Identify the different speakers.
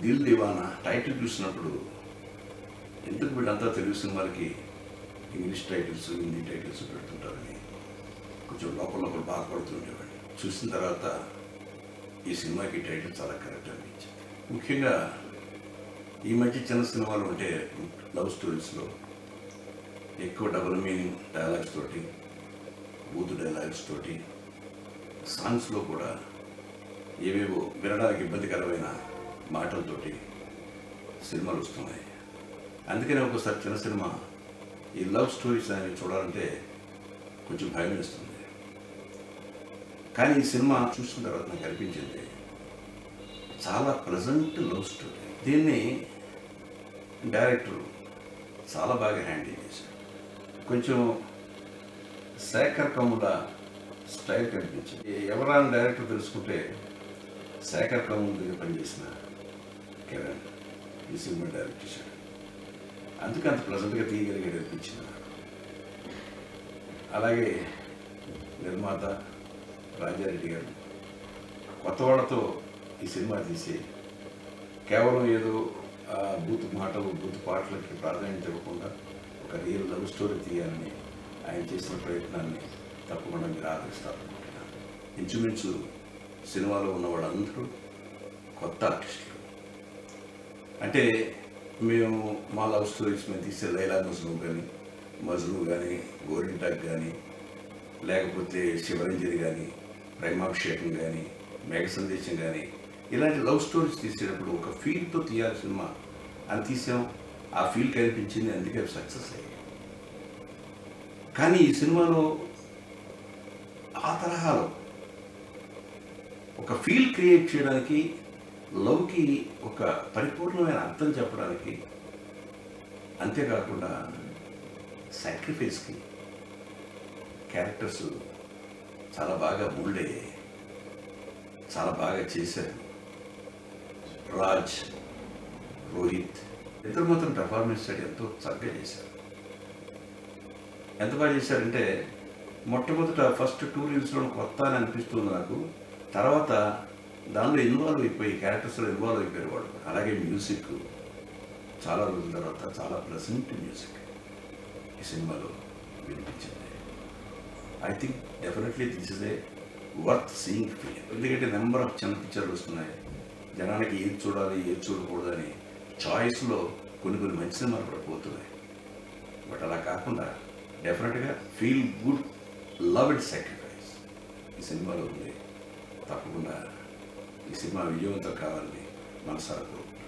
Speaker 1: దిల్ దివానా title చూసినప్పుడు ఎందుకు వీళ్ళంతా తెలుగు సినిమాలకి ఇంగ్లీష్ టైటిల్స్ హిందీ టైటిల్స్ పెడుతుంటారని కొంచెం లోపల బాధపడుతుండేవాడిని. చూసిన తర్వాత ఈ సినిమాకి టైటిల్ చాలా కరెక్ట్ అనిపించింది. ముఖ్యంగా ఈ మధ్య చిన్న సినిమాలు ఉంటే లవ్ స్టోరీస్లో ఎక్కువ డబుల్ మీనింగ్ డైలాగ్స్ తోటి, బూత్ డైలాగ్స్ తోటి, సాంగ్స్లో కూడా ఏవేవో వినడానికి ఇబ్బందికరమైన మాటలతోటి సినిమాలు వస్తున్నాయి. అందుకనే ఒకసారి చిన్న సినిమా ఈ లవ్ స్టోరీస్ అనేవి చూడాలంటే కొంచెం భయం వేస్తుంది. కానీ ఈ సినిమా చూసిన తర్వాత నాకు అనిపించింది చాలా ప్లెజెంట్ లవ్ స్టోరీ. దీన్ని డైరెక్టర్ చాలా బాగా హ్యాండిల్ చేశాడు. కొంచెం శేఖర్ కమ్ముల స్టైల్ కనిపించింది. ఎవరైనా డైరెక్టర్ తెలుసుకుంటే శేఖర్ కమ్ముల దగ్గర పనిచేసిన కిరణ్ ఈ సినిమా డైరెక్ట్ చేశాడు. అందుకే అంత ప్లెజెంట్గా తీయగలిగాడు అనిపించింది నాకు. అలాగే నిర్మాత రాజారెడ్డి గారు కొత్త వాళ్ళతో ఈ సినిమా తీసి కేవలం ఏదో బూత్ మాటలు బూత్ పాటలకి ప్రాధాన్యత ఇవ్వకుండా ఒక రియల్ లవ్ స్టోరీ తీయాలని ఆయన చేసిన ప్రయత్నాన్ని తప్పకుండా మీరు ఆదరిస్తారనుకుంటున్నాను. ఇంచుమించు సినిమాలో ఉన్న వాళ్ళందరూ కొత్త ఆర్టిస్టులు. అంటే మేము మా లవ్ స్టోరీస్ మేము తీసే లైలా మజ్ను కానీ గోరింటాక్ కానీ లేకపోతే శివరంజని కానీ ప్రేమాభిషేకం కానీ మేఘ సందేశం కానీ ఇలాంటి లవ్ స్టోరీస్ తీసేటప్పుడు ఒక ఫీల్తో తీయాలి సినిమా అని తీసాం. ఆ ఫీల్ కనిపించింది, అందుకే సక్సెస్ అయ్యాయి. కానీ ఈ సినిమాలో ఆ తరహాలో ఒక ఫీల్ క్రియేట్ చేయడానికి, లవ్కి ఒక పరిపూర్ణమైన అర్థం చెప్పడానికి, అంతేకాకుండా సాక్రిఫైస్కి క్యారెక్టర్స్ చాలా బాగా మోల్డ్ అయ్యాయి, చాలా బాగా చేశారు. రాజ్, రోహిత్ ఇద్దరు మాత్రం పెర్ఫార్మెన్స్ సైడ్ ఎంతో చక్కగా చేశారు. ఎంత బాగా చేశారంటే మొట్టమొదట ఫస్ట్ 2 రీల్స్లో కొత్త అని అనిపిస్తుంది నాకు. తర్వాత దానిలో ఇన్వాల్వ్ అయిపోయి క్యారెక్టర్స్లో ఇన్వాల్వ్ అయిపోయారు వాడు. అలాగే మ్యూజిక్ చాలా రోజుల తర్వాత చాలా ప్లెజెంట్ మ్యూజిక్ ఈ సినిమాలో వినిపించింది. I think definitely this is a worth seeing film. ఎందుకంటే నెంబర్ ఆఫ్ చిన్న పిక్చర్లు వస్తున్నాయి, జనానికి ఏది చూడాలి ఏది చూడకూడదని చాయిస్లో కొన్ని మంచి సినిమాలు కూడా పోతున్నాయి. బట్ అలా కాకుండా డెఫినెట్గా feel good love and sacrifice ఈ సినిమాలో ఉంది. తప్పకుండా ఈ సినిమా విజయవంతం కావాలని మనసారా కోరుకుంటున్నాను.